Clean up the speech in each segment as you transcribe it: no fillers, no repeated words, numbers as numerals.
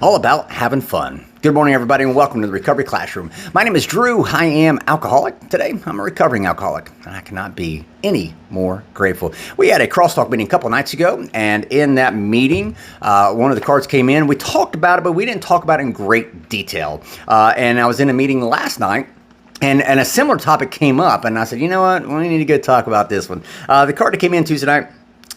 all about having fun. Good morning, everybody, and welcome to the Recovery Classroom. My name is Drew. I am alcoholic. Today, I'm a recovering alcoholic, and I cannot be any more grateful. We had a crosstalk meeting a couple nights ago, and in that meeting, one of the cards came in. We talked about it, but we didn't talk about it in great detail. And I was in a meeting last night, and a similar topic came up, and I said, you know what, we need to go talk about this one. The card that came in Tuesday night: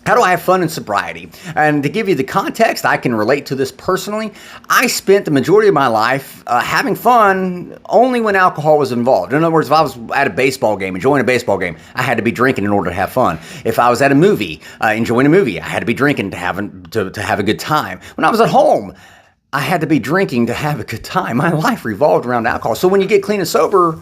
how do I have fun in sobriety? And to give you the context, I can relate to this personally. I spent the majority of my life having fun only when alcohol was involved. In other words, if I was at a baseball game, enjoying a baseball game, I had to be drinking in order to have fun. If I was at a movie, enjoying a movie, I had to be drinking to have a good time. When I was at home, I had to be drinking to have a good time. My life revolved around alcohol. So when you get clean and sober,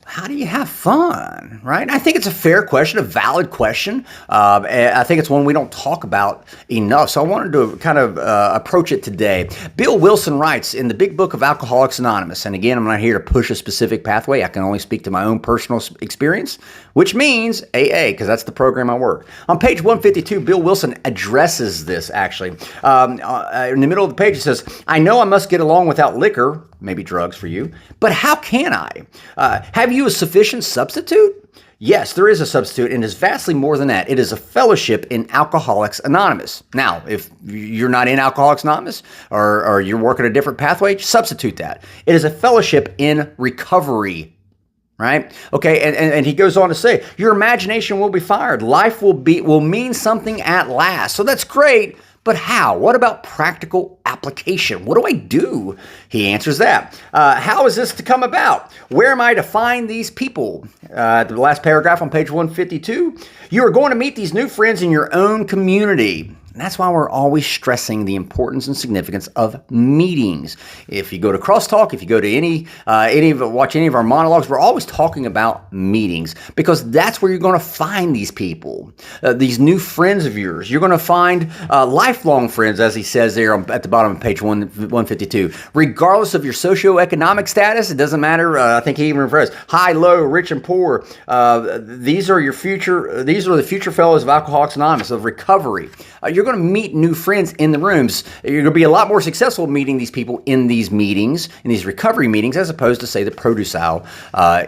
how do you have fun, right? I think it's a fair question, a valid question. I think it's one we don't talk about enough. So I wanted to kind of approach it today. Bill Wilson writes in the Big Book of Alcoholics Anonymous, and again, I'm not here to push a specific pathway. I can only speak to my own personal experience, which means AA, because that's the program I work. On page 152, Bill Wilson addresses this actually. In the middle of the page, it says, "I know I must get along without liquor," maybe drugs for you, "but how can I? Have you a sufficient substitute?" Yes, there is a substitute, and it is vastly more than that. It is a fellowship in Alcoholics Anonymous. Now, if you're not in Alcoholics Anonymous or you're working a different pathway, substitute that. It is a fellowship in recovery. Right? Okay, and he goes on to say, your imagination will be fired. Life will mean something at last. So that's great, but how? What about practical application? What do I do? He answers that. How is this to come about? Where am I to find these people? The last paragraph on page 152, you are going to meet these new friends in your own community. And that's why we're always stressing the importance and significance of meetings. If you go to Crosstalk, if you go to watch any of our monologues, we're always talking about meetings because that's where you're going to find these people, these new friends of yours. You're going to find lifelong friends, as he says there at the bottom of page 152. Regardless of your socioeconomic status, it doesn't matter. I think he even refers high, low, rich, and poor. These are the future fellows of Alcoholics Anonymous, of recovery. You're going to meet new friends in the rooms. You're going to be a lot more successful meeting these people in these meetings, in these recovery meetings, as opposed to, say, the produce aisle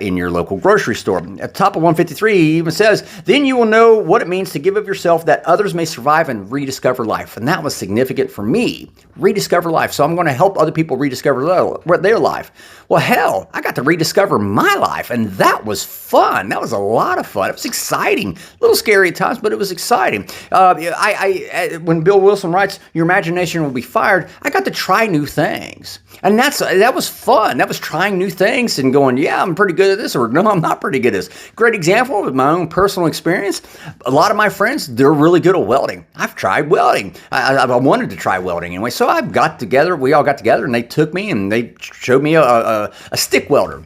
in your local grocery store. At the top of 153, he even says, then you will know what it means to give of yourself that others may survive and rediscover life. And that was significant for me, rediscover life. So I'm going to help other people rediscover their life. Well, hell, I got to rediscover my life, and that was fun. That was a lot of fun. It was exciting. A little scary at times, but it was exciting. When Bill Wilson writes, your imagination will be fired, I got to try new things. And that was fun. That was trying new things and going, yeah, I'm pretty good at this, or no, I'm not pretty good at this. Great example of my own personal experience. A lot of my friends, they're really good at welding. I've tried welding. I wanted to try welding anyway. So we all got together, and they took me and they showed me a stick welder.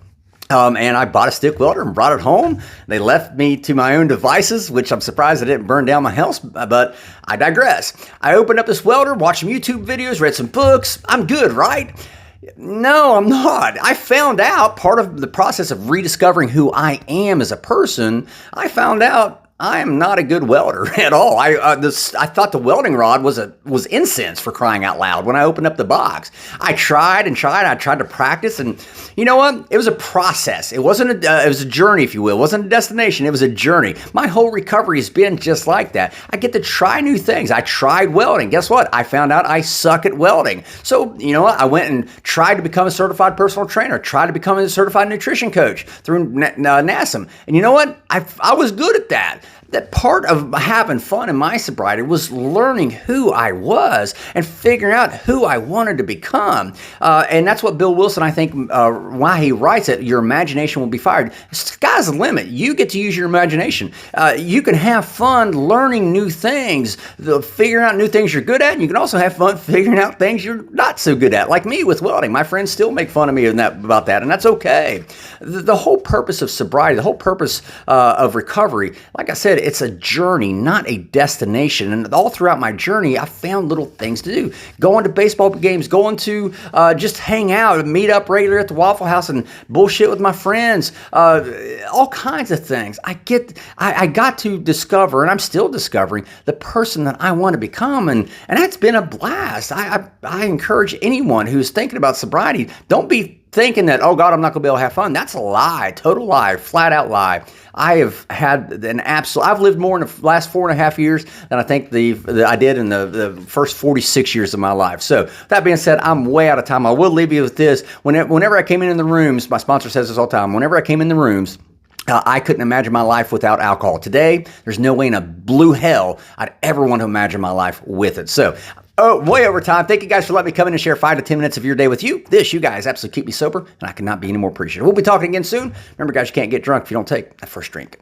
And I bought a stick welder and brought it home. They left me to my own devices, which I'm surprised I didn't burn down my house, but I digress. I opened up this welder, watched some YouTube videos, read some books. I'm good, right? No, I'm not. I found out part of the process of rediscovering who I am as a person. I found out I am not a good welder at all. I thought the welding rod was incense, for crying out loud. When I opened up the box, I tried and tried. I tried to practice, and you know what? It was a process. It was a journey, if you will. It wasn't a destination. It was a journey. My whole recovery has been just like that. I get to try new things. I tried welding. Guess what? I found out I suck at welding. So you know what? I went and tried to become a certified personal trainer. Tried to become a certified nutrition coach through NASM. And you know what? I was good at that. That part of having fun in my sobriety was learning who I was and figuring out who I wanted to become. And that's what Bill Wilson, I think, why he writes it, your imagination will be fired. Sky's the limit. You get to use your imagination. You can have fun learning new things, figuring out new things you're good at, and you can also have fun figuring out things you're not so good at. Like me with welding. My friends still make fun of me about that, and that's okay. The whole purpose of sobriety, the whole purpose of recovery, like I said, it's a journey, not a destination. And all throughout my journey, I found little things to do. Going to baseball games, going to just hang out, meet up regularly at the Waffle House and bullshit with my friends, all kinds of things. I got to discover, and I'm still discovering, the person that I want to become, and that's been a blast. I encourage anyone who's thinking about sobriety, don't be thinking that, oh God, I'm not going to be able to have fun. That's a lie, total lie, flat out lie. I have had I've lived more in the last 4.5 years than I think I did in the first 46 years of my life. So that being said, I'm way out of time. I will leave you with this. Whenever I came in the rooms, my sponsor says this all the time, whenever I came in the rooms, I couldn't imagine my life without alcohol. Today, there's no way in a blue hell I'd ever want to imagine my life with it. So, way over time. Thank you guys for letting me come in and share 5 to 10 minutes of your day with you. You guys absolutely keep me sober, and I cannot be any more appreciative. We'll be talking again soon. Remember, guys, you can't get drunk if you don't take that first drink.